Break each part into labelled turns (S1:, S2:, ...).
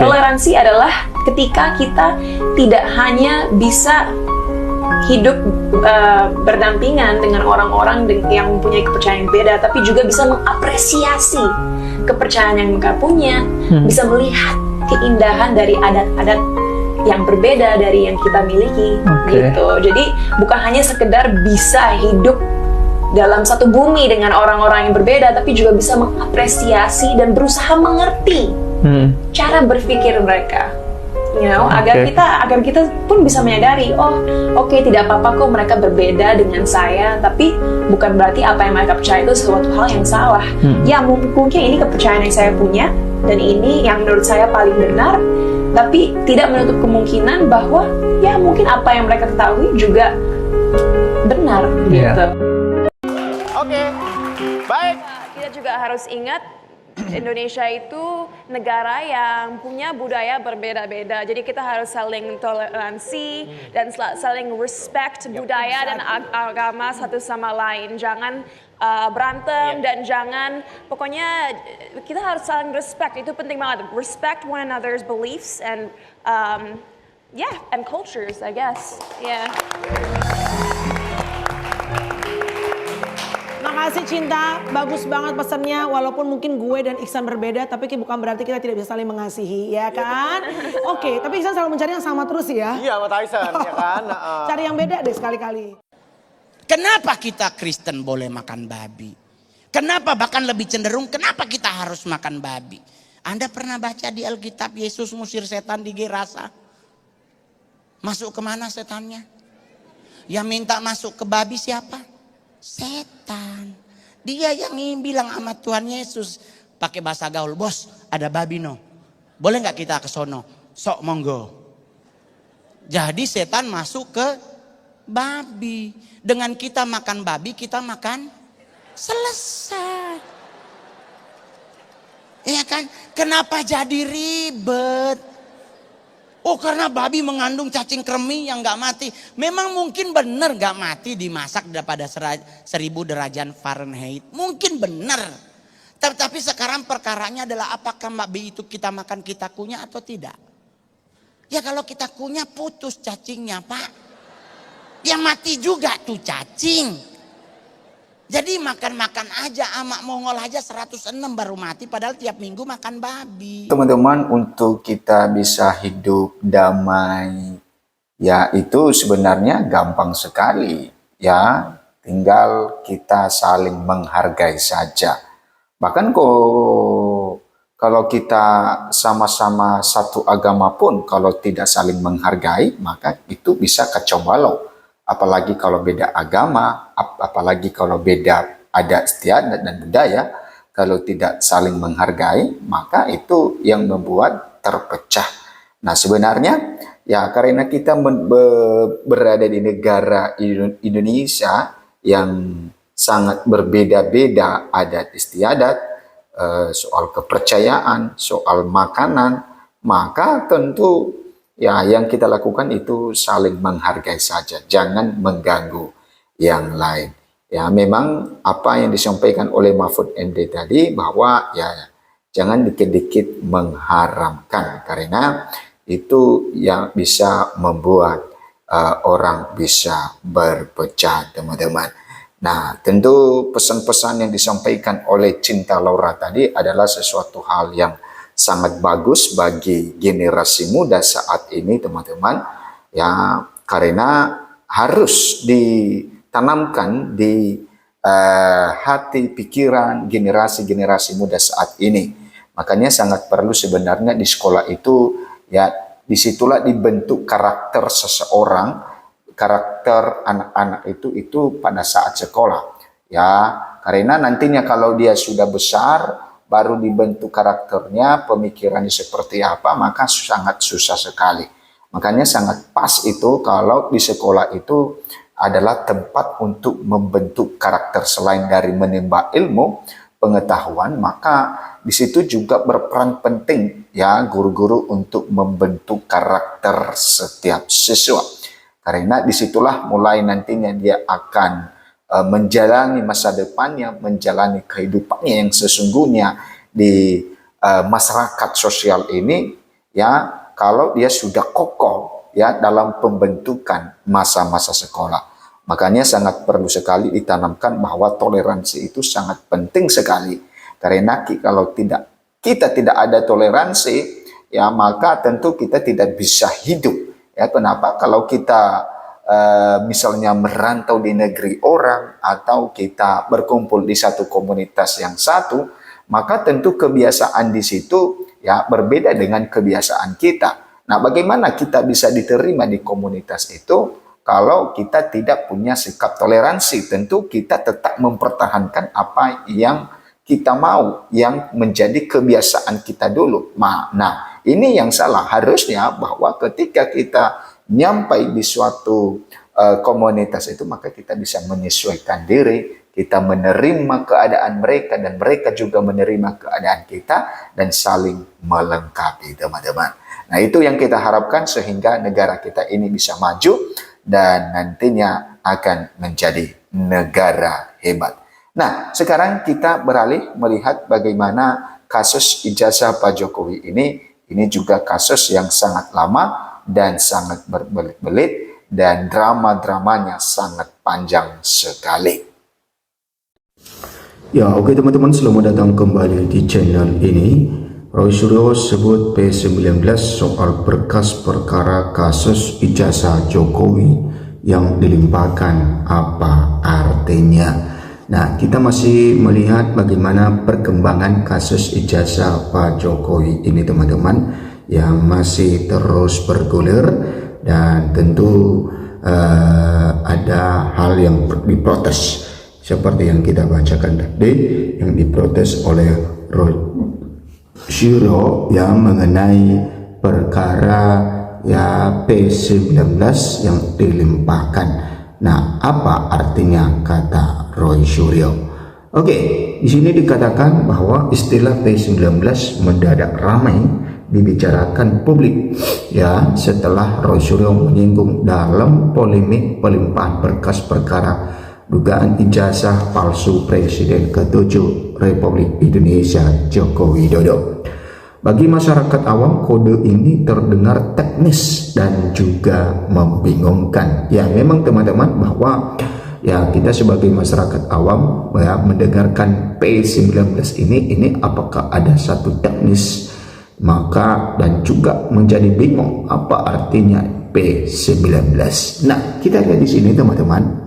S1: Toleransi adalah ketika kita tidak hanya bisa hidup berdampingan dengan orang-orang yang mempunyai kepercayaan yang beda, tapi juga bisa mengapresiasi kepercayaan yang mereka punya, bisa melihat keindahan dari adat-adat yang berbeda dari yang kita miliki, gitu. Jadi bukan hanya sekedar bisa hidup dalam satu bumi dengan orang-orang yang berbeda, tapi juga bisa mengapresiasi dan berusaha mengerti cara berpikir mereka. Agar kita pun bisa menyadari, tidak apa-apa kok mereka berbeda dengan saya, tapi bukan berarti apa yang mereka percaya itu sesuatu hal yang salah. Ya mungkin ini kepercayaan yang saya punya dan ini yang menurut saya paling benar, tapi tidak menutup kemungkinan bahwa ya mungkin apa yang mereka ketahui juga benar, gitu.
S2: Oke, baik.
S1: Kita juga harus ingat Indonesia itu negara yang punya budaya berbeda-beda. Jadi kita harus saling toleransi dan saling respect budaya dan agama satu sama lain. Jangan berantem dan pokoknya kita harus saling respect. Itu penting banget. Respect one another's beliefs and and cultures, I guess.
S3: Makasih Cinta, bagus banget pesannya. Walaupun mungkin gue dan Iksan berbeda, tapi bukan berarti kita tidak bisa saling mengasihi, ya kan? Oke, tapi Iksan selalu mencari yang sama terus ya?
S2: Iya, sama Tyson, ya kan?
S3: Cari yang beda deh sekali-kali.
S4: Kenapa kita Kristen boleh makan babi? Kenapa bahkan lebih cenderung, kenapa kita harus makan babi? Anda pernah baca di Alkitab Yesus ngusir setan di Gerasa? Masuk kemana setannya? Yang minta masuk ke babi siapa? Setan. Dia yang bilang sama Tuhan Yesus pakai bahasa gaul, bos ada babi no, boleh nggak kita ke sono? Sok monggo. Jadi setan masuk ke babi. Dengan kita makan babi, kita makan selesai. Iya kan? Kenapa jadi ribet? Karena babi mengandung cacing kremi yang gak mati. Memang mungkin benar gak mati dimasak pada 1000 derajat Fahrenheit. Mungkin benar. Tapi sekarang perkaranya adalah apakah babi itu kita makan kita kunyah atau tidak. Ya kalau kita kunyah putus cacingnya Pak. Yang mati juga tuh cacing. Jadi makan-makan aja, amak Mongol aja 106 baru mati padahal tiap minggu makan babi.
S5: Teman-teman, untuk kita bisa hidup damai, ya itu sebenarnya gampang sekali. Ya, tinggal kita saling menghargai saja. Bahkan kalau kita sama-sama satu agama pun, kalau tidak saling menghargai, maka itu bisa kacau balau. Apalagi kalau beda agama, apalagi kalau beda adat istiadat dan budaya, kalau tidak saling menghargai, maka itu yang membuat terpecah. Nah sebenarnya ya karena kita berada di negara Indonesia yang sangat berbeda-beda adat istiadat, soal kepercayaan, soal makanan, maka tentu ya, yang kita lakukan itu saling menghargai saja, jangan mengganggu yang lain. Ya, memang apa yang disampaikan oleh Mahfud MD tadi bahwa ya jangan dikit-dikit mengharamkan karena itu yang bisa membuat orang bisa berpecah, teman-teman. Nah, tentu pesan-pesan yang disampaikan oleh Cinta Laura tadi adalah sesuatu hal yang sangat bagus bagi generasi muda saat ini, teman-teman. Ya, karena harus ditanamkan di hati pikiran generasi-generasi muda saat ini. Makanya sangat perlu sebenarnya di sekolah itu, ya disitulah dibentuk karakter seseorang, karakter anak-anak itu pada saat sekolah. Ya, karena nantinya kalau dia sudah besar, baru dibentuk karakternya, pemikirannya seperti apa, maka sangat susah sekali. Makanya sangat pas itu kalau di sekolah itu adalah tempat untuk membentuk karakter selain dari menimba ilmu, pengetahuan, maka di situ juga berperan penting ya guru-guru untuk membentuk karakter setiap siswa. Karena disitulah mulai nantinya dia akan menjalani masa depannya, menjalani kehidupannya yang sesungguhnya di masyarakat sosial ini, ya kalau dia sudah kokoh ya dalam pembentukan masa-masa sekolah. Makanya sangat perlu sekali ditanamkan bahwa toleransi itu sangat penting sekali. Karena kalau kita tidak ada toleransi, ya maka tentu kita tidak bisa hidup. Ya kenapa? Kalau kita misalnya merantau di negeri orang atau kita berkumpul di satu komunitas yang satu, maka tentu kebiasaan di situ ya berbeda dengan kebiasaan kita. Nah, bagaimana kita bisa diterima di komunitas itu kalau kita tidak punya sikap toleransi? Tentu kita tetap mempertahankan apa yang kita mau, yang menjadi kebiasaan kita dulu. Nah, ini yang salah. Harusnya bahwa ketika kita nyampai di suatu komunitas itu, maka kita bisa menyesuaikan diri, kita menerima keadaan mereka, dan mereka juga menerima keadaan kita, dan saling melengkapi, teman-teman. Nah, itu yang kita harapkan sehingga negara kita ini bisa maju dan nantinya akan menjadi negara hebat. Nah, sekarang kita beralih melihat bagaimana kasus ijazah Pak Jokowi ini juga kasus yang sangat lama dan sangat berbelit-belit dan drama-dramanya sangat panjang sekali.
S6: Ya, oke teman-teman, selamat datang kembali di channel ini. Roy Suryo sebut P19 soal berkas perkara kasus ijazah Jokowi yang dilimpahkan, apa artinya? Nah, kita masih melihat bagaimana perkembangan kasus ijazah Pak Jokowi ini, teman-teman, yang masih terus bergulir, dan tentu ada hal yang diprotes seperti yang kita bacakan tadi, yang diprotes oleh Roy Suryo yang mengenai perkara ya P19 yang dilimpahkan. Nah, apa artinya kata Roy Suryo? Oke, di sini dikatakan bahwa istilah P19 mendadak ramai dibicarakan publik ya setelah Roy Suryo menyinggung dalam polemik pelimpahan berkas perkara dugaan ijazah palsu Presiden ke-7 Republik Indonesia Joko Widodo. Bagi masyarakat awam, kode ini terdengar teknis dan juga membingungkan. Ya, memang teman-teman, bahwa ya kita sebagai masyarakat awam ya mendengarkan P19 ini apakah ada satu teknis, maka dan juga menjadi bingung apa artinya P19. Nah, kita lihat di sini teman-teman.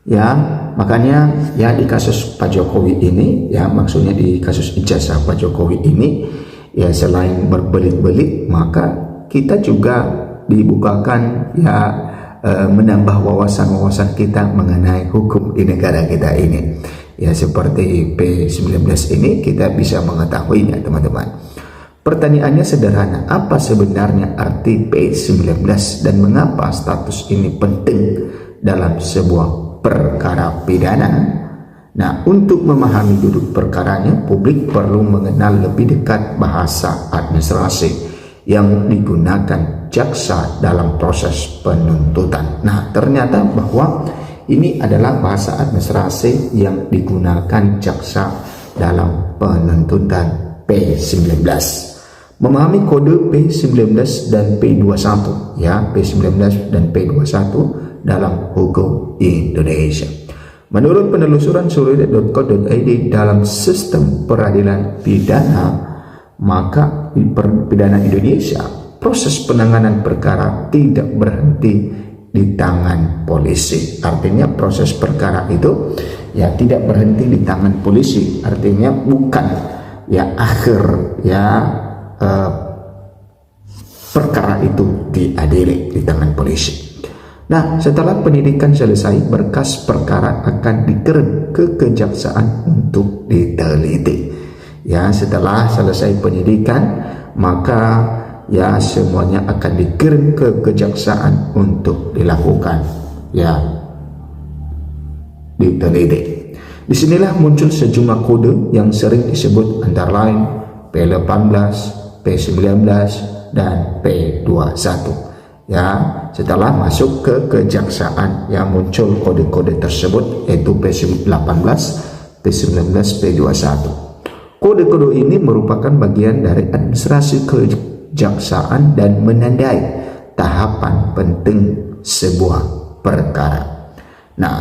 S6: Ya, makanya ya di kasus Pak Jokowi ini, ya maksudnya di kasus ijazah Pak Jokowi ini, ya selain berbelit-belit, maka kita juga dibukakan ya menambah wawasan-wawasan kita mengenai hukum di negara kita ini. Ya seperti P19 ini kita bisa mengetahuinya, teman-teman. Pertanyaannya sederhana, apa sebenarnya arti P19 dan mengapa status ini penting dalam sebuah perkara pidana? Nah, untuk memahami duduk perkaranya, publik perlu mengenal lebih dekat bahasa administrasi yang digunakan jaksa dalam proses penuntutan. Nah, ternyata bahwa ini adalah bahasa administrasi yang digunakan jaksa dalam penuntutan P19. Memahami kode P19 dan P21, ya P19 dan P21 dalam hukum Indonesia. Menurut penelusuran suryo.co.id, dalam sistem peradilan pidana, maka di pidana Indonesia, proses penanganan perkara tidak berhenti di tangan polisi. Artinya proses perkara itu ya tidak berhenti di tangan polisi. Artinya bukan ya akhir ya perkara itu diadili di tangan polisi. Nah, setelah penyidikan selesai, berkas perkara akan dikirim ke kejaksaan untuk diteliti. Ya, setelah selesai penyidikan, maka ya semuanya akan dikirim ke kejaksaan untuk dilakukan ya diteliti. Disinilah muncul sejumlah kode yang sering disebut antara lain P18, P19, dan P21. Ya, setelah masuk ke kejaksaan yang muncul kode-kode tersebut, yaitu P18, P19, P21. Kode-kode ini merupakan bagian dari administrasi kejaksaan dan menandai tahapan penting sebuah perkara. Nah,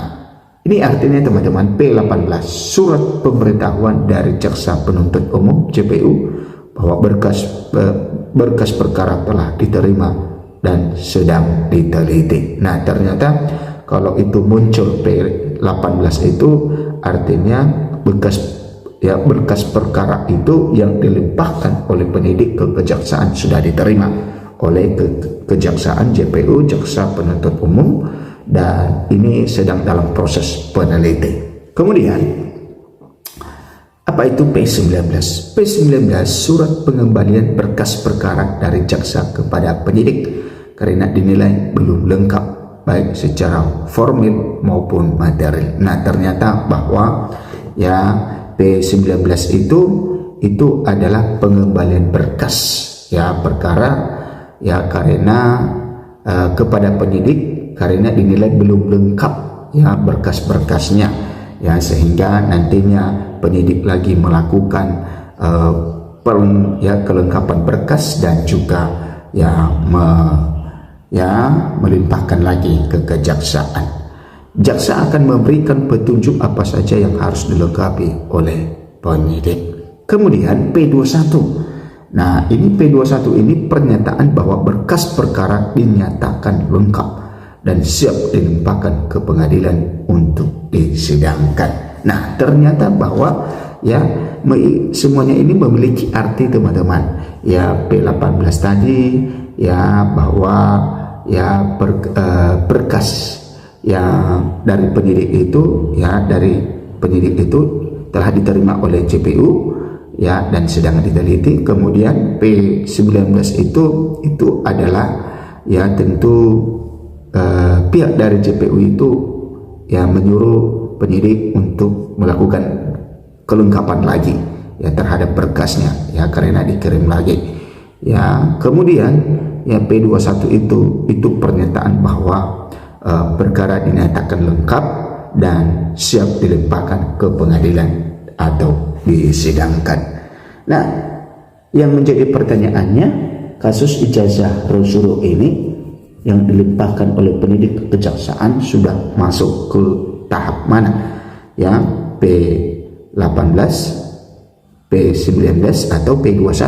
S6: ini artinya teman-teman, P18 surat pemberitahuan dari jaksa penuntut umum JPU bahwa berkas perkara telah diterima dan sedang diteliti. Nah, ternyata kalau itu muncul P18 itu artinya berkas perkara itu yang dilimpahkan oleh penyidik ke kejaksaan sudah diterima oleh kejaksaan JPU, jaksa penuntut umum, dan ini sedang dalam proses peneliti. Kemudian apa itu P19? P19 surat pengembalian berkas perkara dari jaksa kepada penyidik karena dinilai belum lengkap baik secara formil maupun material. Nah, ternyata bahwa ya P19 itu adalah pengembalian berkas ya perkara ya karena kepada penyidik karena dinilai belum lengkap ya berkas-berkasnya ya, sehingga nantinya penyidik lagi melakukan kelengkapan berkas dan juga melimpahkan lagi ke kejaksaan. Jaksa akan memberikan petunjuk apa saja yang harus dilengkapi oleh penyidik. Kemudian P21. Nah, ini P21 ini pernyataan bahwa berkas perkara dinyatakan lengkap dan siap dilimpahkan ke pengadilan untuk disidangkan. Nah, ternyata bahwa ya semuanya ini memiliki arti teman-teman. Ya P18 tadi ya bahwa ya berkas yang dari penyidik itu telah diterima oleh JPU ya dan sedang diteliti. Kemudian P19 itu adalah ya tentu pihak dari JPU itu ya menyuruh penyidik untuk melakukan kelengkapan lagi ya terhadap berkasnya ya karena dikirim lagi ya. Kemudian ya P21 itu pernyataan bahwa perkara dinyatakan lengkap dan siap dilimpahkan ke pengadilan atau disidangkan. Nah, yang menjadi pertanyaannya, kasus ijazah Rosyuro ini yang dilimpahkan oleh penyidik kejaksaan sudah masuk ke tahap mana? Ya, P18, P19 atau P21.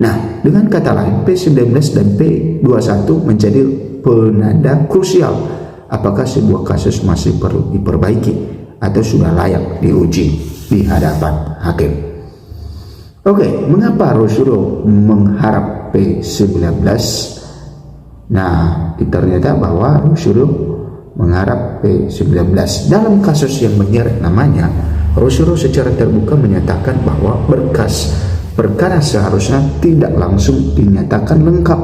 S6: Nah, dengan kata lain P19 dan P21 menjadi penanda krusial apakah sebuah kasus masih perlu diperbaiki atau sudah layak diuji di hadapan hakim. Oke, mengapa Rosyuro mengharap P19? Nah, ternyata bahwa Rosyuro mengharap P19 dalam kasus yang menyeret namanya. Rosyuro secara terbuka menyatakan bahwa berkas perkara seharusnya tidak langsung dinyatakan lengkap.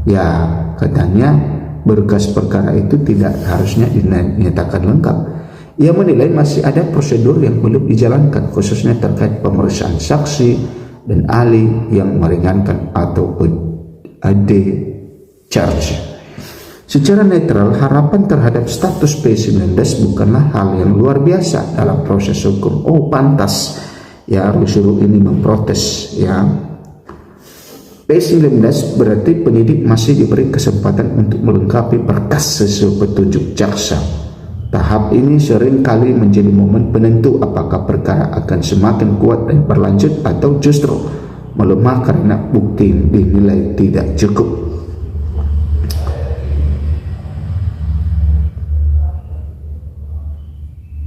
S6: Ya, katanya berkas perkara itu tidak harusnya dinyatakan lengkap. Ia menilai masih ada prosedur yang belum dijalankan, khususnya terkait pemeriksaan saksi dan ahli yang meringankan atau AD charge. Secara netral, harapan terhadap status P19 bukanlah hal yang luar biasa dalam proses hukum. Oh, pantas ya Rosyuro ini memprotes ya. P19 berarti penyidik masih diberi kesempatan untuk melengkapi berkas sesuai petunjuk jaksa. Tahap ini sering kali menjadi momen penentu apakah perkara akan semakin kuat dan berlanjut atau justru melemah karena bukti dinilai tidak cukup.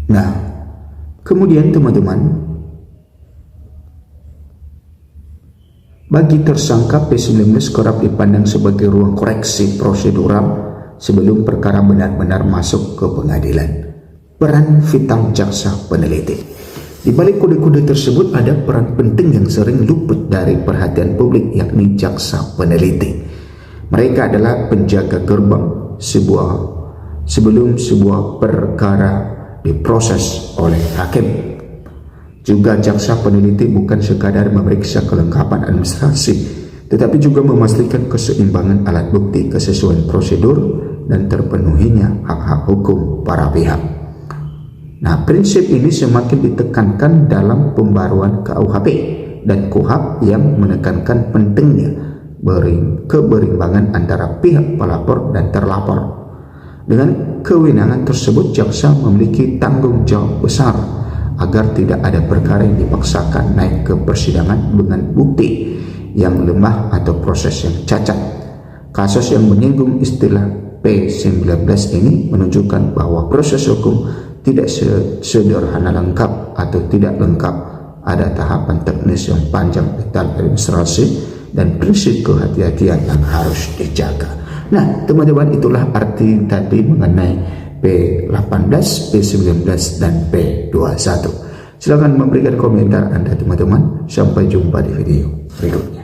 S6: Nah, kemudian teman-teman, bagi tersangka P19 kerap dipandang sebagai ruang koreksi prosedural sebelum perkara benar-benar masuk ke pengadilan. Peran vital jaksa peneliti. Di balik kode-kode tersebut ada peran penting yang sering luput dari perhatian publik, yakni jaksa peneliti. Mereka adalah penjaga gerbang sebelum sebuah perkara diproses oleh hakim. Juga jaksa peneliti bukan sekadar memeriksa kelengkapan administrasi, tetapi juga memastikan keseimbangan alat bukti, kesesuaian prosedur, dan terpenuhinya hak-hak hukum para pihak. Nah, prinsip ini semakin ditekankan dalam pembaruan KUHP dan KUHP yang menekankan pentingnya keberimbangan antara pihak pelapor dan terlapor. Dengan kewenangan tersebut, jaksa memiliki tanggung jawab besar agar tidak ada perkara yang dipaksakan naik ke persidangan dengan bukti yang lemah atau proses yang cacat. Kasus yang menyinggung istilah P19 ini menunjukkan bahwa proses hukum tidak sederhana lengkap atau tidak lengkap. Ada tahapan teknis yang panjang, detail administrasi, dan prinsip kehati-hatian yang harus dijaga. Nah, teman-teman, itulah arti tadi mengenai P18, P19, dan P21. Silakan memberikan komentar Anda, teman-teman. Sampai jumpa di video berikutnya.